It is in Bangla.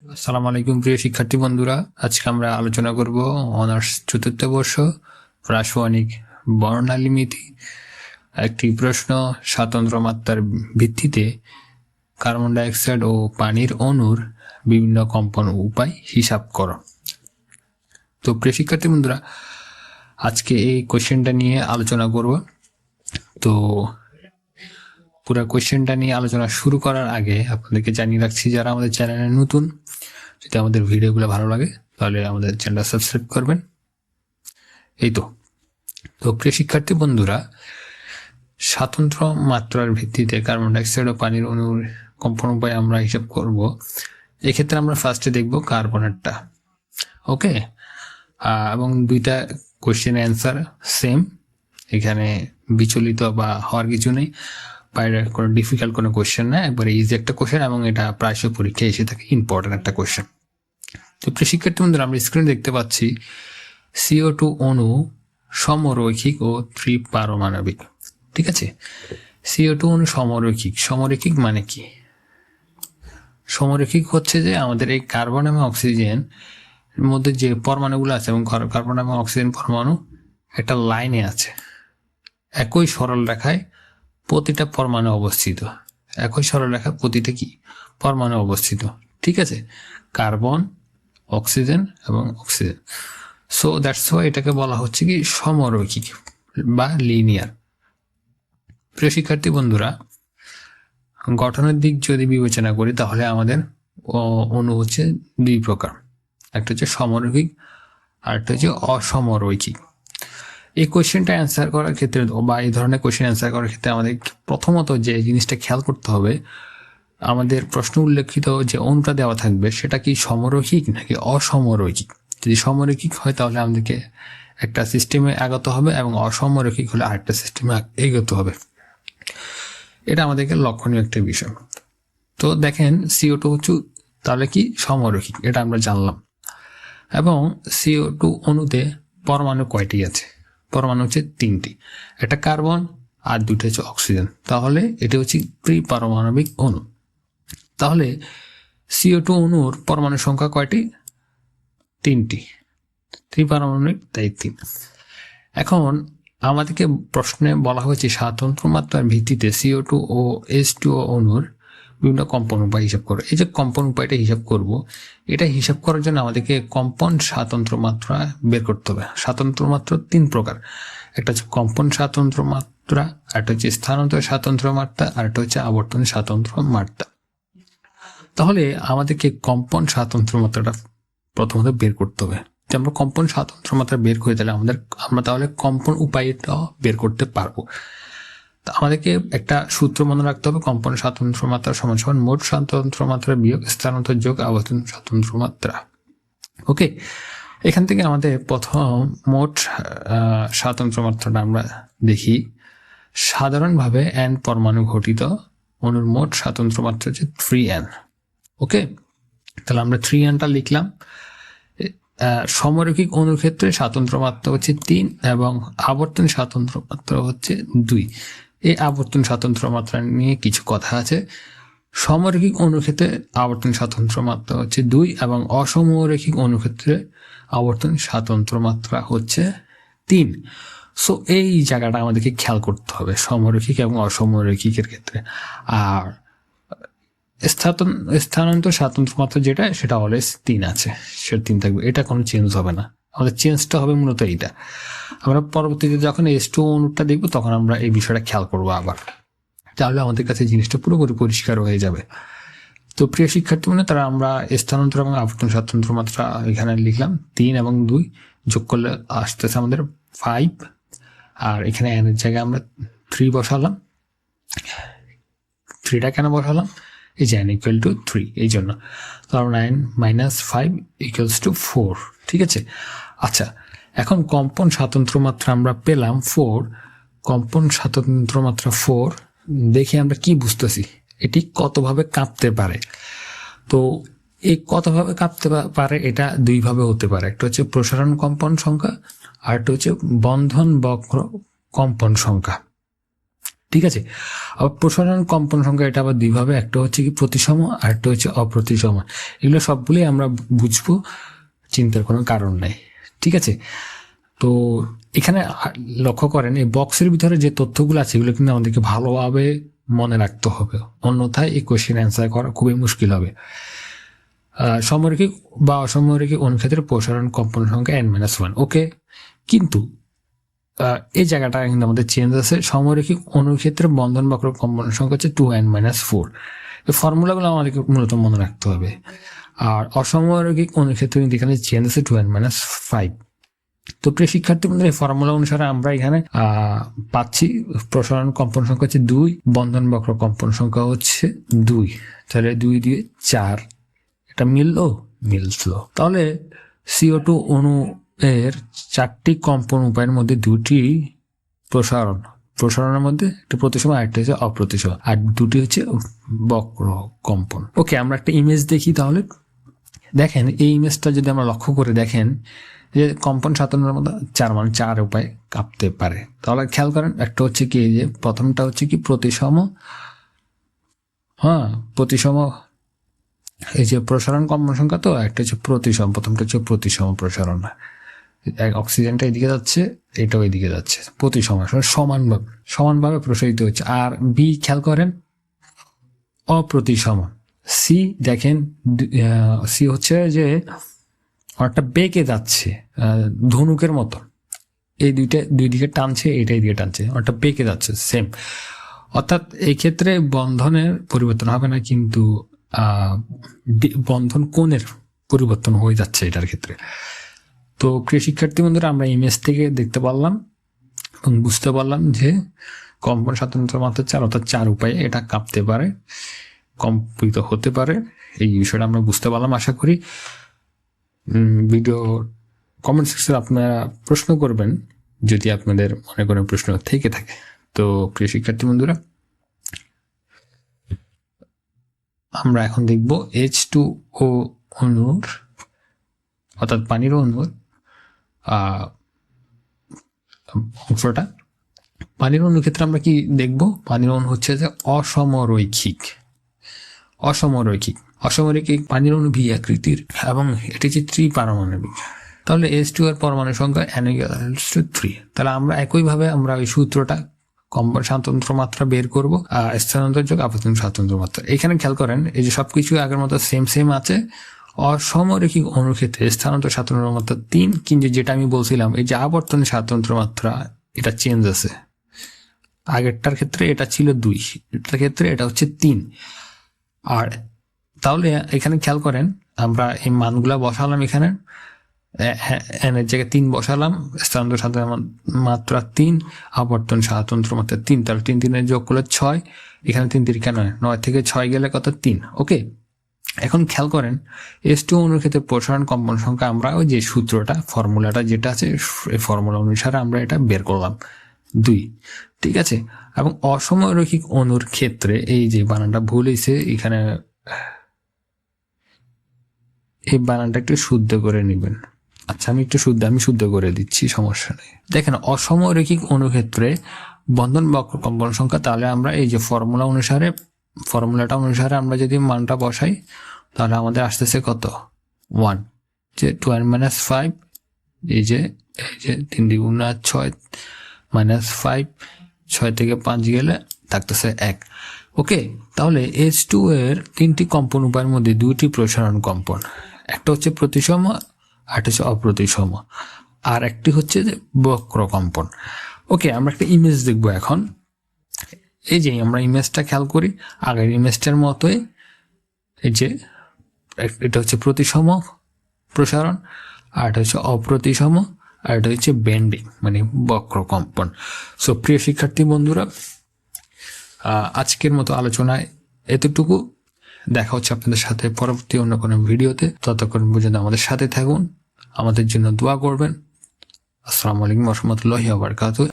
আসসালামু আলাইকুম প্রিয় শিক্ষার্থী বন্ধুরা, আজকে আমরা আলোচনা করব অনার্স চতুর্থ বর্ষ রাসায়নিক বর্ণালীমিতি। একটি প্রশ্ন, স্বতন্ত্র মাত্রার ভিত্তিতে কার্বন ডাইঅক্সাইড ও পানির অণুর বিভিন্ন কম্পন উপায় হিসাব করো। তো প্রিয় শিক্ষার্থী বন্ধুরা, আজকে এই কোশ্চেনটা নিয়ে আলোচনা করব। তো পুরো কোশ্চেনটা নিয়ে আলোচনা শুরু করার আগে আপনাদেরকে জানিয়ে রাখছি, যারা আমাদের চ্যানেলে নতুন, যদি আমাদের ভিডিওগুলো ভালো লাগে তাহলে আমাদের চ্যানেলটা সাবস্ক্রাইব করবেন। এই তো প্রিয় শিক্ষার্থী বন্ধুরা, স্বতন্ত্র মাত্রার ভিত্তিতে কার্বন ডাইঅক্সাইড ও পানির অণুর কম্পন উপায় আমরা হিসাব করব। এক্ষেত্রে আমরা ফার্স্টে দেখব কার্বনেরটা। ওকে, এবং দুইটা কোশ্চেনের অ্যান্সার সেম, এখানে বিচলিত বা হওয়ার কিছু নেই। বাইরে কোনো ডিফিকাল্ট কোনো কোশ্চেন না, একবারে ইজি একটা কোশ্চেন, এবং এটা প্রায়শই পরীক্ষায় এসে থাকে, ইম্পর্টেন্ট একটা কোশ্চেন। তো প্রিয় শিক্ষার্থী বন্ধুরা, আমরা স্ক্রিনে দেখতে পাচ্ছি CO2 অণু সমরৈখিক ও ত্রিপারমাণবিক। ঠিক আছে, CO2 অণু সমরৈখিক। সমরৈখিক মানে কি? সমরৈখিক হচ্ছে যে আমাদের এই কার্বন এবং অক্সিজেন মধ্যে যে পরমাণুগুলো আছে, এবং কার্বন এবং অক্সিজেন পরমাণু একটা লাইনে আছে, একই সরল রেখায় প্রতিটা পরমাণু অবস্থিত। একই সরল রেখায় প্রতিটা কি পরমাণু অবস্থিত। ঠিক আছে, কার্বন, অক্সিজেন এবং অক্সিজেন। সো দ্যাটস ওয়াই এটাকে বলা হচ্ছে কি সমরৈখিক বা লিনিয়ার। প্রিয় শিক্ষার্থী বন্ধুরা, গঠনের দিক যদি বিবেচনা করি তাহলে আমাদের অণু হচ্ছে দুই প্রকার, একটা হচ্ছে সমরৈখিক আর একটা হচ্ছে অসমরৈখিক। এই কোয়েশ্চেনটা অ্যান্সার করার ক্ষেত্রে বা এই ধরনের কোয়েশ্চেন অ্যান্সার করার ক্ষেত্রে আমাদের প্রথমত যে জিনিসটা খেয়াল করতে হবে, আমাদের প্রশ্ন উল্লেখিত যে অণুটা দেওয়া থাকবে সেটা কি সমরৈখিক নাকি অসমরৈখিক। যদি সমরৈখিক হয় তাহলে আমাদেরকে একটা সিস্টেমে এগোতে হবে, এবং অসমরৈখিক হলে আরেকটা সিস্টেমে এগোতে হবে। এটা আমাদেরকে লক্ষণীয় একটা বিষয়। তো দেখেন, CO2 হচ্ছে তাহলে কি সমরৈখিক, এটা আমরা জানলাম। এবং CO2 অণুতে পরমাণু কয়টি আছে? পরমাণু হচ্ছে 3টি, একটা কার্বন আর 2টা হচ্ছে অক্সিজেন। তাহলে এটা হচ্ছে ত্রিপারমাণবিক অণু। তাহলে CO2 অণুর পরমাণু সংখ্যা কয়টি? 3টি, ত্রিপারমাণবিক, তাই 3। এখন আমাদেরকে প্রশ্নে বলা হয়েছে স্বতন্ত্র মাত্রার ভিত্তিতে CO2 ও H2O অণুর বিভিন্ন কম্পন উপায় হিসাব করো। এই যে কম্পন উপায়টা হিসাব করব, এটা হিসাব করার জন্য আমাদেরকে কম্পন স্বাতন্ত্র মাত্রা বের করতে হবে। স্বাতন্ত্র মাত্রা 3 প্রকার, একটা হচ্ছে কম্পন স্বাতন্ত্র মাত্রা, একটা হচ্ছে স্থানান্তর স্বাতন্ত্র মাত্রা, আর একটা হচ্ছে আবর্তন স্বাতন্ত্র মাত্রা। তাহলে আমাদেরকে কম্পন স্বাতন্ত্র মাত্রাটা প্রথমত বের করতে হবে। যে আমরা কম্পন স্বাতন্ত্র মাত্রা বের করে দিলে আমরা তাহলে কম্পন উপায়টা বের করতে পারবো। আমাদেরকে একটা সূত্র মনে রাখতে হবে, কম্পন স্বাতন্ত্র মাত্রা সমান সমান মোট স্বাতন্ত্র মাত্রা বিয়োগ স্থানান্তর যোগ আবর্তন স্বাতন্ত্র মাত্রা। ওকে, এখান থেকে আমাদের প্রথম মোট স্বাতন্ত্র মাত্রাটা আমরা দেখি। সাধারণভাবে n পরমাণু ঘটিত অণুর মোট স্বাতন্ত্র মাত্রা হচ্ছে 3n। ওকে, তাহলে আমরা 3nটা লিখলাম। সমরৈখিক অণুর ক্ষেত্রে স্বাতন্ত্র মাত্রা হচ্ছে 3 এবং আবর্তন স্বাতন্ত্র মাত্রা হচ্ছে 2। এই আবর্তন স্বাতন্ত্র মাত্রা নিয়ে কিছু কথা আছে। সমরৈখিক অণুর ক্ষেত্রে আবর্তন স্বাতন্ত্র মাত্রা হচ্ছে 2 এবং অসমরৈখিক অণুর ক্ষেত্রে আবর্তন স্বাতন্ত্র মাত্রা হচ্ছে 3। সো এই জায়গাটা আমাদেরকে খেয়াল করতে হবে সমরৈখিক এবং অসমরৈখিকের ক্ষেত্রে। আর স্থানান্তর স্বাতন্ত্র মাত্রা যেটা, সেটা অলওয়েজ 3 আছে, সেটা 3 থাকবে, এটা কোনো চেঞ্জ হবে না। আমাদের চেঞ্জটা হবে মূলত এইটা। আমরা পরবর্তীতে যখন H2O অণুটা দেখবো তখন আমরা এই বিষয়টা খেয়াল করবো আবার, তাহলে আমাদের কাছে জিনিসটা পুরোপুরি পরিষ্কার হয়ে যাবে। তো প্রিয় শিক্ষার্থী তারা আমরা স্থানান্তর এবং আবর্তন স্বাতন্ত্র মাত্রা এখানে লিখলাম 3 এবং 2, যোগ করলে আসতেছে আমাদের 5, আর এখানে n এর জায়গায় আমরা 3 বসালাম। 3টা কেন বসালাম? এই যে n ইকুয়াল টু 3, এই জন্য। তাহলে 9 - 5 = 4। ঠিক আছে, আচ্ছা, এখন কম্পন স্বাতন্ত্র মাত্রা আমরা পেলাম 4। কম্পন স্বাতন্ত্র মাত্রা 4 দেখে আমরা কি বুঝতেছি, এটি কতভাবে কাঁপতে পারে। তো এই কতভাবে কাঁপতে পারে এটা দুইভাবে হতে পারে, একটা হচ্ছে প্রসারণ কম্পন সংখ্যা আর একটা হচ্ছে বন্ধন বক্র কম্পন সংখ্যা। ঠিক আছে। আবার প্রসারণ কম্পন সংখ্যা এটা আবার দুইভাবে, একটা হচ্ছে কি প্রতিসম আর একটা হচ্ছে অপ্রতিসম। এগুলো সবগুলোই আমরা বুঝবো, চিন্তার কোনো কারণ নাই। ঠিক আছে, তো এখানে লক্ষ্য করেন এই বক্সের ভিতরে যে তথ্যগুলো আছে এগুলো কিন্তু আমাদেরকে ভালোভাবে মনে রাখতে হবে, অন্যথায় এই কোশ্চেন অ্যান্সার করা খুবই মুশকিল হবে। সমরৈখিক বা অসমরৈখিক অনুক্ষেত্রে প্রসারণ কম্পন সংখ্যা n-1। ওকে, কিন্তু এই জায়গাটা কিন্তু আমাদের চেঞ্জ আছে। সমরৈখিক অনুক্ষেত্রে বন্ধন বক্র কম্পন সংখ্যা হচ্ছে 2n-4। এই ফর্মুলাগুলো আমাদেরকে মূলত মনে রাখতে হবে। আর অসমরৈখিক অনুক্ষেত্রে কিন্তু এখানে চেঞ্জ আছে 2n-5। তো প্রিয় শিক্ষার্থী বন্ধুরা, এই ফর্মুলা অনুসারে আমরা এখানে পাচ্ছি প্রসারণ কম্পন সংখ্যা হচ্ছে 2, বন্ধন বক্র কম্পন সংখ্যা হচ্ছে 2। তাহলে 2 দিয়ে 4, এটা মিললো। তাহলে CO2 অণু এর 4টি কম্পন উপায়ের মধ্যে 2টি প্রসারণের মধ্যে একটা প্রতিসম আর একটা হচ্ছে অপ্রতিসম, আর 2টি হচ্ছে বক্র কম্পন। ওকে, আমরা একটা ইমেজ দেখি। তাহলে দেখেন এই ইমেজটা যদি আমরা লক্ষ্য করে দেখেন যে কম্পন সাধনের মধ্যে 4 উপায় কাঁপতে পারে। তাহলে খেয়াল করেন, একটা হচ্ছে কি যে প্রথমটা হচ্ছে কি প্রতিসম, প্রতিসম এই যে প্রসারণ কম্পন সংখ্যা, তো একটা হচ্ছে প্রতিসম, প্রথমটা হচ্ছে প্রতিসম প্রসারণ। অক্সিজেনটা এদিকে যাচ্ছে, এটাও এদিকে যাচ্ছে, প্রতিসম সমানভাবে প্রসারিত হচ্ছে। আর বি খেয়াল করেন অপ্রতিসম। সি দেখেন, সি হচ্ছে যে অনেকটা বেঁকে যাচ্ছে, ধনুকের মতো, এই দুই দিকে টানছে, এটাই দিকে টানছে, অনেকটা বেঁকে যাচ্ছে সেম। অর্থাৎ এই ক্ষেত্রে বন্ধনের পরিবর্তন হবে না, কিন্তু বন্ধন কোণের পরিবর্তন হয়ে যাচ্ছে এটার ক্ষেত্রে। তো প্রিয় শিক্ষার্থী বন্ধুরা, আমরা ইমেজ থেকে দেখতে পারলাম এবং বুঝতে পারলাম যে কম্পন স্বাতন্ত্র্য মাত্রা 4, অর্থাৎ 4 উপায়ে এটা কাঁপতে পারে, কম্পিত হতে পারে। এই বিষয়টা আমরা বুঝতে পারলাম আশা করি। ভিডিও কমেন্ট সেকশনে আপনারা প্রশ্ন করবেন যদি আপনাদের মনে কোনো প্রশ্ন থেকে থাকে। তো প্রিয় শিক্ষার্থী বন্ধুরা, আমরা এখন দেখব H2O অণুর, অর্থাৎ পানির অণুর অংশটা। পানির অণুর ক্ষেত্রে আমরা কি দেখব? পানির অণু হচ্ছে যে অসমরৈখিক পানির অণু ভি আকৃতির এবং এটি হচ্ছে ত্রিপারমাণবিক। তাহলে H2 এর পরমাণু সংখ্যা n=3। তাহলে আমরা একইভাবে আমরা ওই সূত্রটা কম্পন স্বাতন্ত্র্য মাত্রা বের করব, স্থানান্তর যোগ আপতন স্বাতন্ত্র্য মাত্রা। এখানে খেয়াল করেন, এই যে সবকিছু আগের মতো সেম আছে। অসমরৈখিক অণুর ক্ষেত্রে স্থানান্তর স্বাতন্ত্র্য মাত্রা 3, কিন্তু যেটা আমি বলছিলাম এই যে আবর্তন স্বাতন্ত্র্য মাত্রা এটা চেঞ্জ আছে। আগেরটার ক্ষেত্রে এটা ছিল 2, এটার ক্ষেত্রে এটা হচ্ছে 3। আর তাহলে এখানে খেয়াল করেন, আমরা এই মানগুলা বসালাম, এখানে এর জায়গায় 3 বসালাম, স্থানান্তর স্বাতন্ত্র্য মাত্রা 3, আবর্তন স্বাতন্ত্র্য মাত্রা 3, তাহলে 3 যোগ করলে 6, এখানে 3 3 9 থেকে 6 গেলে কত? 3। ওকে, এখন খেয়াল করেন H2 অণুর ক্ষেত্রে প্রসারণ কম্পন সংখ্যা আমরা ওই যে সূত্রটা, ফর্মুলাটা যেটা আছে, এই ফর্মুলা অনুসারে আমরা এটা বের করলাম 2। ঠিক আছে, এবং অসমরৈখিক অণুর ক্ষেত্রে এই যে বানানটা ভুল হয়েছে, এখানে এই বানানটা একটু শুদ্ধ করে নেবেন। আচ্ছা, আমি শুদ্ধ করে দিচ্ছি, সমস্যা নেই। দেখেন, অসমরৈখিক অনুক্ষেত্রে বন্ধন বক্র কম্পন সংখ্যা, তাহলে আমরা এই যে ফর্মুলাটা অনুসারে আমরা যদি মানটা বসাই, তাহলে আমাদের আসতেছে কত? 1, যে 2n-5, এই যে 3 × 6 -5, 6 থেকে 5 গেলে থাকতেছে 1। ওকে, তাহলে H2 এর 3টি কম্পন উপায়ের মধ্যে 2টি প্রসারণ কম্পন, একটা হচ্ছে প্রতিসম, আরেকটা হচ্ছে অপ্রতিসম, আর একটি হচ্ছে যে বক্র কম্পন। ওকে, আমরা একটা ইমেজ দেখব এখন। এই যে আমরা ইমেজটা খেয়াল করি, আগের ইমেজটার মতোই, এই যে এটা হচ্ছে প্রতিসম প্রসারণ, আর এটা হচ্ছে অপ্রতিসম, আর এটা হচ্ছে বেন্ডিং মানে বক্র কম্পন। সো প্রিয় শিক্ষার্থী বন্ধুরা, আজকের মতো আলোচনায় এতটুকু। দেখা হচ্ছে আপনাদের সাথে পরবর্তী অন্য কোনো ভিডিওতে। ততক্ষণ পর্যন্ত আমাদের সাথে থাকুন, আমাদের জন্য দোয়া করবেন। আসসালামু আলাইকুম ওয়া রাহমাতুল্লাহি ওয়া বারাকাতুহু।